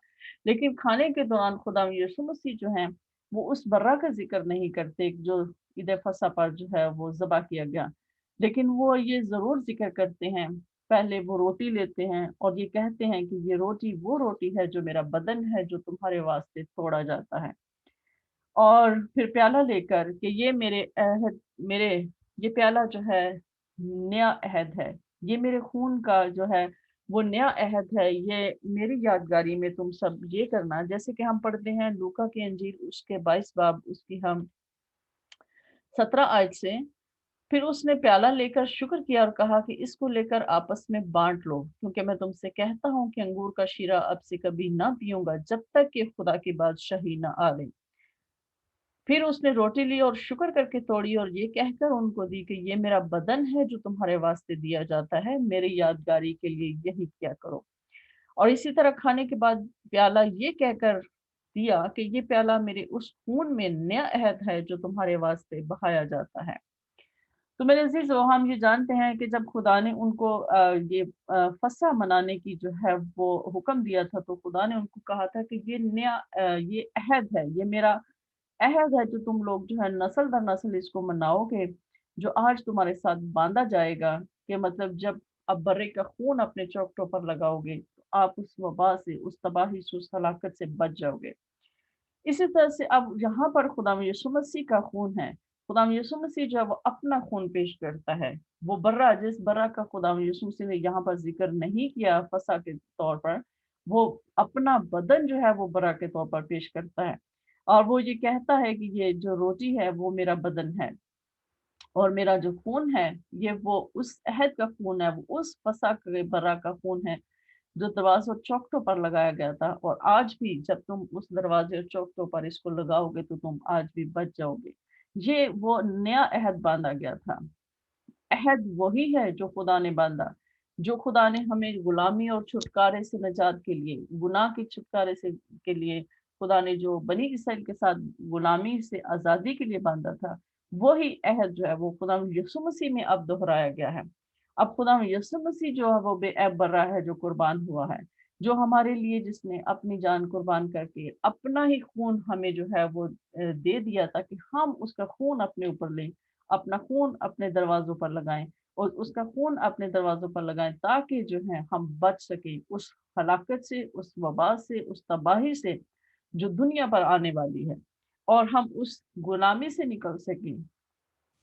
لیکن کھانے کے دوران خدا یسوع مسیح جو ہیں وہ اس برا کا ذکر نہیں کرتے جو عید فصح پر جو ہے وہ ذبح کیا گیا، لیکن وہ یہ ضرور ذکر کرتے ہیں، پہلے وہ روٹی لیتے ہیں اور یہ کہتے ہیں کہ یہ روٹی وہ روٹی ہے جو میرا بدن ہے جو تمہارے واسطے توڑا جاتا ہے، اور پھر پیالہ لے کر کہ میرے یہ پیالہ جو ہے نیا عہد ہے، یہ میرے خون کا جو ہے وہ نیا عہد ہے، یہ میری یادگاری میں تم سب یہ کرنا، جیسے کہ ہم پڑھتے ہیں لوکا کی انجیل اس کے 22 باب اس کی ہم 17 آیت سے۔ پھر اس نے پیالہ لے کر شکر کیا اور کہا کہ اس کو لے کر آپس میں بانٹ لو، کیونکہ میں تم سے کہتا ہوں کہ انگور کا شیرہ اب سے کبھی نہ پیوں گا جب تک کہ خدا کی بادشاہی نہ آ گئی۔ پھر اس نے روٹی لی اور شکر کر کے توڑی اور یہ کہہ کر ان کو دی کہ یہ میرا بدن ہے جو تمہارے واسطے دیا جاتا ہے، میری یادگاری کے لیے یہی کیا کرو۔ اور اسی طرح کھانے کے بعد پیالہ یہ کہہ کر دیا کہ یہ پیالہ میرے اس خون میں نیا عہد ہے جو تمہارے واسطے بہایا جاتا ہے۔ تو میرے عزیزو، ہم یہ جانتے ہیں کہ جب خدا نے ان کو یہ فصح منانے کی جو ہے وہ حکم دیا تھا، تو خدا نے ان کو کہا تھا کہ یہ نیا یہ عہد ہے، یہ میرا عہد ہے جو تم لوگ جو ہے نسل در نسل اس کو مناؤ گے، جو آج تمہارے ساتھ باندھا جائے گا، کہ مطلب جب اب برے کا خون اپنے چوکٹوں پر لگاؤ گے تو آپ اس وبا سے، اس تباہی سے، اس ہلاکت سے بچ جاؤ گے۔ اسی طرح سے اب یہاں پر خدا یسوع مسیح کا خون ہے، خدا یسوع مسیح جو ہے وہ اپنا خون پیش کرتا ہے، وہ برا جس برا کا خدا یسوع مسیح نے یہاں پر ذکر نہیں کیا فصح کے طور پر، وہ اپنا بدن جو ہے وہ برا کے طور پر پیش کرتا ہے، اور وہ یہ کہتا ہے کہ یہ جو روٹی ہے وہ میرا بدن ہے، اور میرا جو خون ہے یہ وہ اس عہد کا خون ہے، وہ اس فصح کے برا کا خون ہے جو دروازے اور چوکٹوں پر لگایا گیا تھا، اور آج بھی جب تم اس دروازے اور چوکٹوں پر اس کو لگاؤ گے تو تم آج بھی بچ جاؤ گے۔ یہ وہ نیا عہد باندھا گیا تھا، عہد وہی ہے جو خدا نے باندھا، جو خدا نے ہمیں غلامی اور چھٹکارے سے نجات کے لیے، گناہ کے چھٹکارے سے کے لیے خدا نے جو بنی اسرائیل کے ساتھ غلامی سے آزادی کے لیے باندھا تھا، وہی عہد جو ہے وہ خدا یسوع مسیح میں اب دہرایا گیا ہے۔ اب خدا یسوع مسیح جو ہے وہ بے عیب برا ہے جو قربان ہوا ہے، جو ہمارے لیے جس نے اپنی جان قربان کر کے اپنا ہی خون ہمیں جو ہے وہ دے دیا تاکہ ہم اس کا خون اپنے اوپر لیں، اپنا خون اپنے دروازوں پر لگائیں، اور اس کا خون اپنے دروازوں پر لگائیں تاکہ جو ہے ہم بچ سکیں اس ہلاکت سے، اس وبا سے، اس تباہی سے جو دنیا پر آنے والی ہے، اور ہم اس غلامی سے نکل سکیں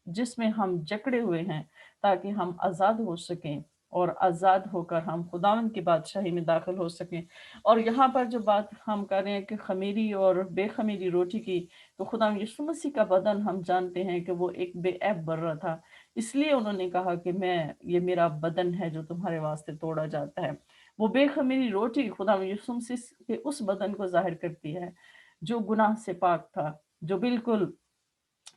جس میں ہم جکڑے ہوئے ہیں، تاکہ ہم آزاد ہو سکیں اور آزاد ہو کر ہم خداوند کی بادشاہی میں داخل ہو سکیں۔ اور یہاں پر جو بات ہم کر رہے ہیں کہ خمیری اور بے خمیری روٹی کی، تو خدا یسوع مسیح کا بدن ہم جانتے ہیں کہ وہ ایک بے عیب برا تھا، اس لیے انہوں نے کہا کہ یہ میرا بدن ہے جو تمہارے واسطے توڑا جاتا ہے۔ وہ بے خمیری روٹی خدا یسوع مسیح کے اس بدن کو ظاہر کرتی ہے جو گناہ سے پاک تھا، جو بالکل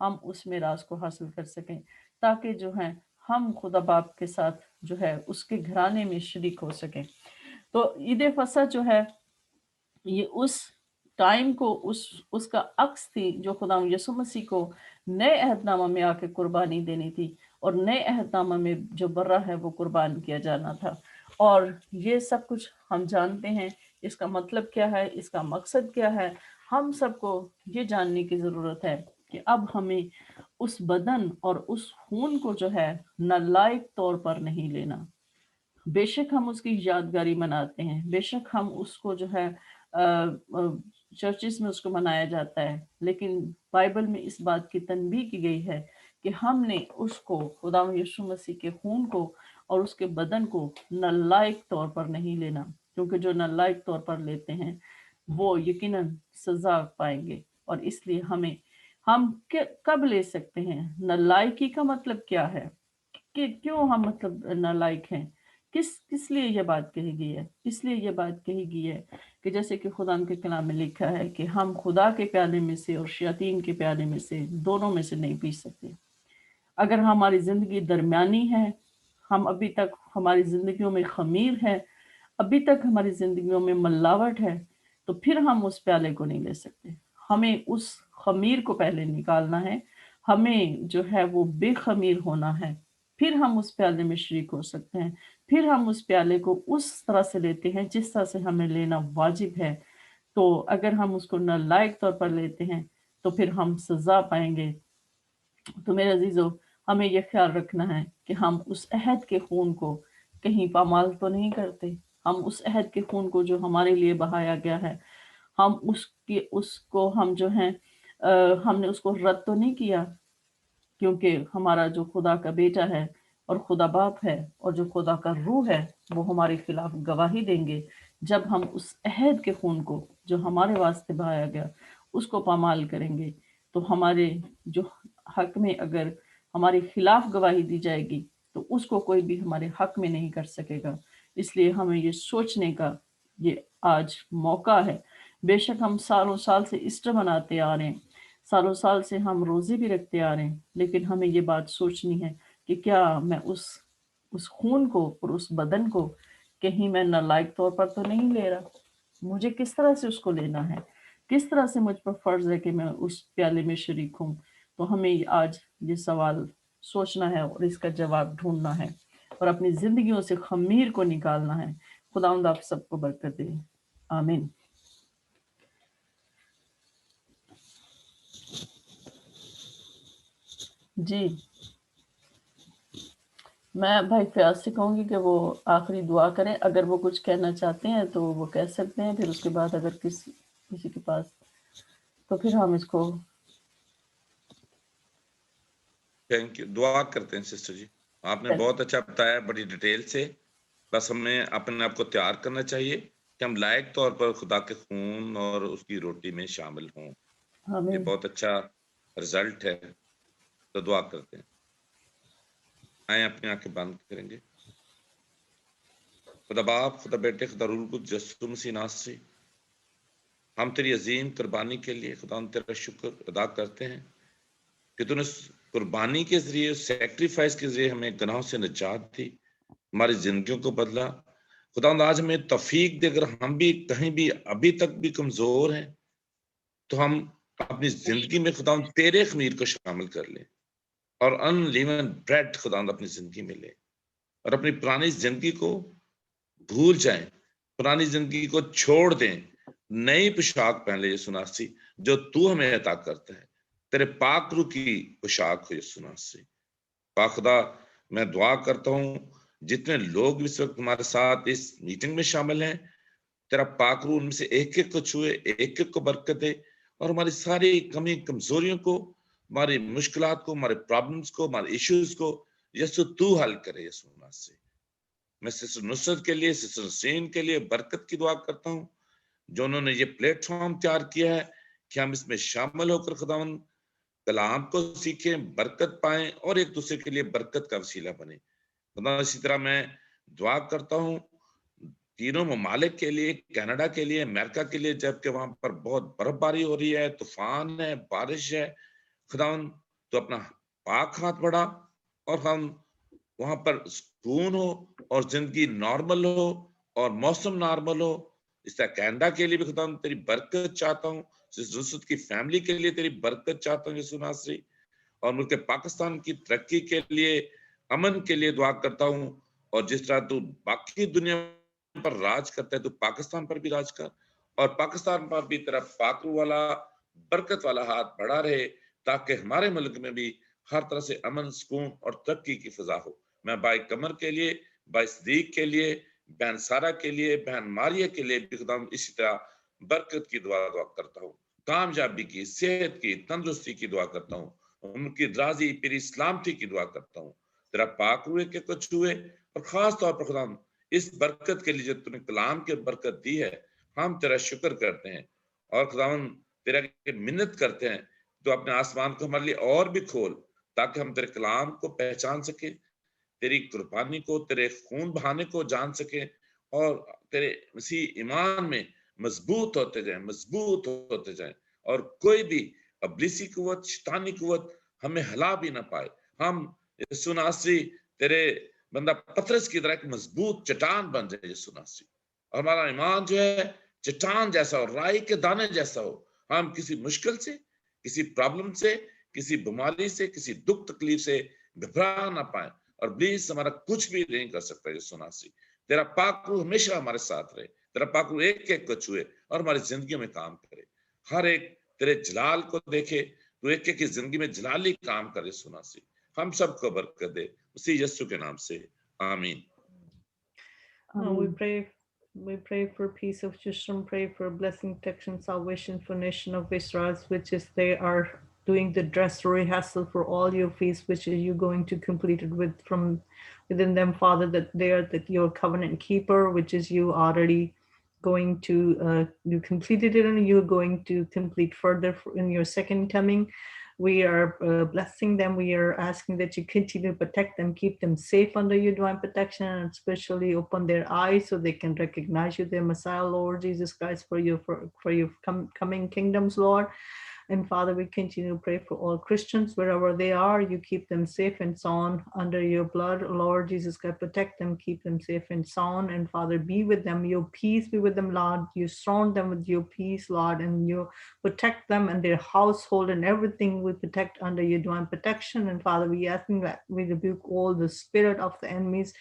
ہم اس میراث کو حاصل کر سکیں، تاکہ جو ہے ہم خدا باپ کے ساتھ جو ہے اس کے گھرانے میں شریک ہو سکیں۔ تو عید فصح جو ہے یہ اس ٹائم کو اس کا عکس تھی جو خدا یسوع مسیح کو نئے عہد نامہ میں آ کے قربانی دینی تھی، اور نئے عہد نامہ میں جو برہ ہے وہ قربان کیا جانا تھا۔ اور یہ سب کچھ ہم جانتے ہیں، اس کا مطلب کیا ہے، اس کا مقصد کیا ہے، ہم سب کو یہ جاننے کی ضرورت ہے کہ اب ہمیں اس بدن اور اس خون کو جو ہے نالائق طور پر نہیں لینا۔ بے شک ہم اس کی یادگاری مناتے ہیں، بے شک ہم اس کو جو ہے چرچز میں اس کو منایا جاتا ہے، لیکن بائبل میں اس بات کی تنبیہ کی گئی ہے کہ ہم نے اس کو خدا یسوع مسیح کے خون کو اور اس کے بدن کو نالائق طور پر نہیں لینا، کیونکہ جو نالائق طور پر لیتے ہیں وہ یقیناً سزا پائیں گے۔ اور اس لیے ہم کب لے سکتے ہیں؟ نالائقی کا مطلب کیا ہے کہ کیوں ہم مطلب نالائق ہیں؟ کس لیے یہ بات کہی گئی ہے؟ اس لیے یہ بات کہی گئی ہے کہ جیسے کہ خدا کے کلام میں لکھا ہے کہ ہم خدا کے پیالے میں سے اور شیاطین کے پیالے میں سے دونوں میں سے نہیں پی سکتے۔ اگر ہماری زندگی درمیانی ہے، ہم ابھی تک ہماری زندگیوں میں خمیر ہے، ابھی تک ہماری زندگیوں میں ملاوٹ ہے، تو پھر ہم اس پیالے کو نہیں لے سکتے۔ ہمیں اس خمیر کو پہلے نکالنا ہے، ہمیں جو ہے وہ بے خمیر ہونا ہے، پھر ہم اس پیالے میں شریک ہو سکتے ہیں، پھر ہم اس پیالے کو اس طرح سے لیتے ہیں جس طرح سے ہمیں لینا واجب ہے۔ تو اگر ہم اس کو نالائق طور پر لیتے ہیں تو پھر ہم سزا پائیں گے۔ تو میرے عزیزو، ہمیں یہ خیال رکھنا ہے کہ ہم اس عہد کے خون کو کہیں پامال تو نہیں کرتے۔ ہم اس عہد کے خون کو جو ہمارے لیے بہایا گیا ہے، ہم اس کو ہم جو ہیں ہم نے اس کو رد تو نہیں کیا، کیونکہ ہمارا جو خدا کا بیٹا ہے اور خدا باپ ہے اور جو خدا کا روح ہے وہ ہمارے خلاف گواہی دیں گے جب ہم اس عہد کے خون کو جو ہمارے واسطے بہایا گیا اس کو پامال کریں گے۔ تو ہمارے جو حق میں اگر ہمارے خلاف گواہی دی جائے گی تو اس کو کوئی بھی ہمارے حق میں نہیں کر سکے گا۔ اس لیے ہمیں یہ سوچنے کا یہ آج موقع ہے۔ بے شک ہم سالوں سال سے ایسٹر مناتے آ رہے ہیں، سالوں سال سے ہم روزے بھی رکھتے آ رہے ہیں، لیکن ہمیں یہ بات سوچنی ہے کہ کیا میں اس خون کو اور اس بدن کو کہیں میں نالائق طور پر تو نہیں لے رہا؟ مجھے کس طرح سے اس کو لینا ہے، کس طرح سے مجھ پر فرض ہے کہ میں اس پیالے میں شریک ہوں؟ تو ہمیں آج یہ سوال سوچنا ہے اور اس کا جواب ڈھونڈنا ہے اور اپنی زندگیوں سے خمیر کو نکالنا ہے۔ خداوند آپ سب کو برکت دے، آمین۔ جی، میں بھائی فیاض سے کہوں گی کہ وہ آخری دعا کریں، اگر وہ کچھ کہنا چاہتے ہیں تو وہ کہہ سکتے ہیں، پھر اس کے بعد اگر کسی کے پاس تو پھر ہم اس کو تھینک یو، دعا کرتے ہیں سسٹر جی۔ آپ نے بہت اچھا بتایا بڑی ڈیٹیل سے، بس ہمیں اپنے آپ کو تیار کرنا چاہیے کہ ہم لائق طور پر خدا کے خون اور اس کی روٹی میں شامل ہوں۔ یہ آمین۔ بہت اچھا رزلٹ ہے، تو دعا کرتے ہیں۔ آئیں اپنی آنکھیں بند کریں گے۔ خدا باپ، خدا بیٹے، خدا روح القدس، یسوع مسیح ناصری، ہم تیری عظیم قربانی کے لیے خدا تیرا شکر ادا کرتے ہیں کہ تو نے قربانی کے ذریعے، سیکریفائس کے ذریعے ہمیں گناہوں سے نجات دی، ہماری زندگیوں کو بدلا۔ خدا آج ہمیں توفیق دے، اگر ہم بھی کہیں بھی ابھی تک بھی کمزور ہیں تو ہم اپنی زندگی میں خدا تیرے خمیر کو شامل کر لیں اور ان لیون بریڈ خدا اپنی زندگی میں لیں، اور اپنی پرانی زندگی کو بھول جائیں، پرانی زندگی کو چھوڑ دیں، نئی پوشاک پہن لے یسوع ناصری جو تو ہمیں عطا کرتا ہے، تیرے پاک روح کی پوشاک ہو یسوع ناصری۔ پاک خدا، میں دعا کرتا ہوں جتنے لوگ اس وقت ہمارے ساتھ اس میٹنگ میں شامل ہیں، تیرا پاک روح ان میں سے ایک ایک کو چھوئے، ایک ایک کو برکت دے، اور ہماری ساری کمی کمزوریوں کو، ہماری مشکلات کو، ہمارے پرابلمز کو، ہمارے ایشوز کو یسوع تو حل کرے یسوع ناصری۔ میں سسٹر نصرت کے لیے، سسٹر حسین کے لیے برکت کی دعا کرتا ہوں جو انہوں نے یہ پلیٹ فارم تیار کیا ہے کہ ہم اس میں شامل ہو کر خداوند کلام کو سیکھیں، برکت پائیں اور ایک دوسرے کے لیے برکت کا وسیلہ بنے۔ خدا اسی طرح میں دعا کرتا ہوں تینوں ممالک کے لیے، کینیڈا کے لیے، امریکہ کے لیے، جبکہ وہاں پر بہت برف باری ہو رہی ہے، طوفان ہے، بارش ہے۔ خداوند تو اپنا پاک ہاتھ بڑھا اور ہم وہاں پر سکون ہو اور زندگی نارمل ہو اور موسم نارمل ہو. اس طرح کینیڈا کے لیے بھی خدا تیری برکت چاہتا ہوں, نصرت کی فیملی کے لیے تیری برکت چاہتا ہوں یسوع ناصری, اور ملک پاکستان کی ترقی کے لیے, امن کے لیے دعا کرتا ہوں. اور جس طرح تو باقی دنیا پر راج کرتا ہے تو پاکستان پر بھی راج کر, اور پاکستان پر بھی تیرا پاک روح والا برکت والا ہاتھ بڑھا رہے تاکہ ہمارے ملک میں بھی ہر طرح سے امن, سکون اور ترقی کی فضا ہو. میں بھائی قمر کے لیے, بھائی صدیق کے لیے, بہن سارا کے لیے, بہن ماریہ کے لیے بھی خدا اسی طرح برکت کی دعا کرتا ہوں, کامیابی کی, صحت کی, تندرستی کی دعا کرتا ہوں, ان کی راضی پیری سلامتی کی دعا کرتا ہوں. تیرا پاک روح کے کچھ ہوئے, اور خاص طور پر خدا اس برکت کے لیے جو تم نے کلام کی برکت دی ہے, ہم تیرا شکر کرتے ہیں اور خداوند تیرا منت کرتے ہیں تو اپنے آسمان کو ہمارے لیے اور بھی کھول تاکہ ہم تیرے کلام کو پہچان سکیں, تیری قربانی کو, تیرے خون بہانے کو جان سکیں, اور تیرے مسیح ایمان میں مضبوط ہوتے جائیں, مضبوط ہوتے جائیں, اور کوئی بھی ابلیسی قوت, شیطانی قوت ہمیں ہلا بھی نہ پائے. ہم یسوع ناصری تیرے بندہ پترس کی طرح ایک مضبوط چٹان بن جائے یسوع ناصری, اور ہمارا ایمان جو ہے چٹان جیسا ہو, رائی کے دانے جیسا ہو. ہم کسی مشکل سے, کسی پرابلم سے, کسی بیماری سے, کسی دکھ تکلیف سے گھبرا نہ پائیں, اور ابلیس ہمارا کچھ بھی نہیں کر سکتا یسوع ناصری. تیرا پاک روح ہمیشہ ہمارے ساتھ رہے, تیرا پاک روح ایک ایک کو چھوئے اور ہماری زندگیوں میں کام کرے. ہر ایک تیرے جلال کو دیکھے, تو ایک ایک کی زندگی میں جلالی کام کرے یسوع ناصری. ہم سب کو برکت دے اسی یسوع کے نام سے, آمین. We pray for peace of Jerusalem, pray for blessing, protection, salvation for nation of Israel, which is they are doing the dress rehearsal for all your feasts, which is you going to complete it with from within them, Father, that they are that your covenant keeper, which is you already going to you completed it and you're going to complete further in your second coming. We are blessing them. We are asking that you continue to protect them, keep them safe under your divine protection, and especially open their eyes so they can recognize you, their Messiah, Lord Jesus Christ, for your coming kingdoms, Lord. And Father, we continue to pray for all Christians wherever they are. You keep them safe and sound under your blood, Lord Jesus Christ. Protect them, keep them safe and sound. And Father, be with them. Your peace be with them, Lord. You surround them with your peace, Lord, and you protect them and their household and everything we protect under your divine protection. And Father, we asking that we rebuke all the spirit of the enemies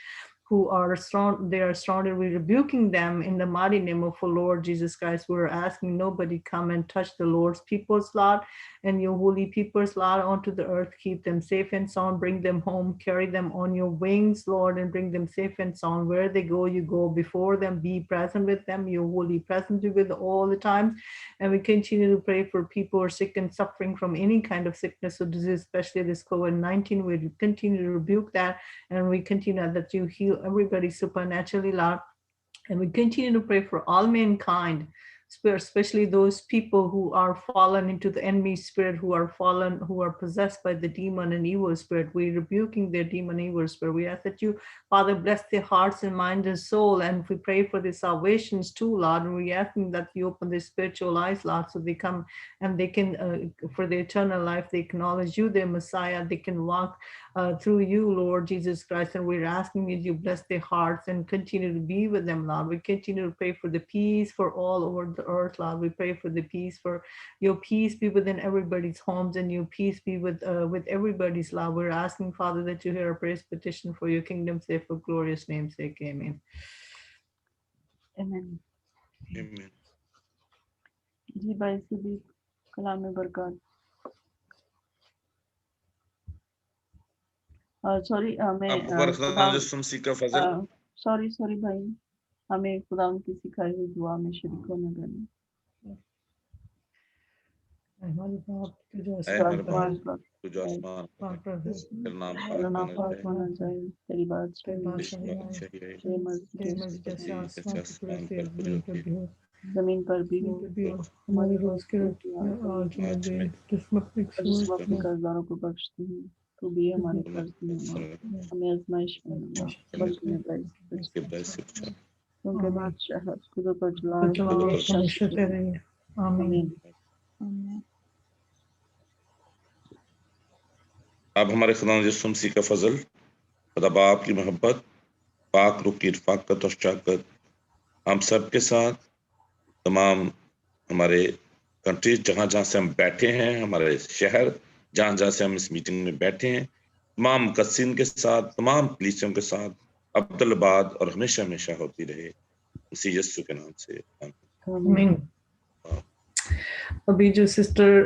who are surrounded, we're rebuking them in the mighty name of the Lord Jesus Christ. We're asking nobody come and touch the Lord's people's, Lord, and your holy people's, Lord, onto the earth. Keep them safe and sound, bring them home, carry them on your wings, Lord, and bring them safe and sound. Where they go, you go before them, be present with them, your holy presence with all the time. And we continue to pray for people who are sick and suffering from any kind of sickness or disease, especially this COVID-19. We continue to rebuke that, and we continue that you heal everybody supernaturally, Lord. And we continue to pray for all mankind, especially those people who are fallen into the enemy spirit, who are fallen, who are possessed by the demon and evil spirit. We're rebuking their demon and evil spirit. We ask that you, Father, bless their hearts and mind and soul. And we pray for their salvations too, Lord. And we asking that you open their spiritual eyes, Lord, so they come and they can, for their eternal life, they acknowledge you, their Messiah. They can walk through you, Lord Jesus Christ. And we're asking that you bless their hearts and continue to be with them, Lord. We continue to pray for the peace for all over the earth, Lord. We pray for the peace, for your peace be within everybody's homes and your peace be with everybody's, Lord. We're asking, Father, that you hear our praise petition for your kingdom's sake, for glorious name's sake. Amen. Amen. Amen. جی بھائی صدیق کلام میں برکات. Sorry sorry بھائی, ہمیں خدا ان کی سکھائی ہوئی دعا میں شریک ہونا کرنا. ہمارے باپ جو آسمان تو جو آسمان پاک پر ہے، تیرا نام تیرا نام پاک پاک ہونا چاہیے, تیری بات زمین پر بھی ہو, ہمارے روز کے جس وقت اپنے قرضداروں کو بخشتے ہیں, تو بھی ہمارے قرض میں ہمیں آزمائش میں نہ ڈال بلکہ کیونکہ بادشاہ خود پر جلال. آمین. اب ہمارے خدا یسوع مسیح کا فضل، خدا باپ کی محبت، پاک روح کی رفاقت اور شفقت ہم سب کے ساتھ، تمام ہمارے کنٹریز جہاں جہاں سے ہم بیٹھے ہیں، ہمارے شہر جہاں جہاں سے ہم اس میٹنگ میں بیٹھے ہیں، تمام مقدسین کے ساتھ، تمام کلیسیوں کے ساتھ عبدالآباد اور ہمیشہ ہمیشہ ہوتی رہے، مسیح یسوع کے نام سے آمین۔ ابھی جو سسٹر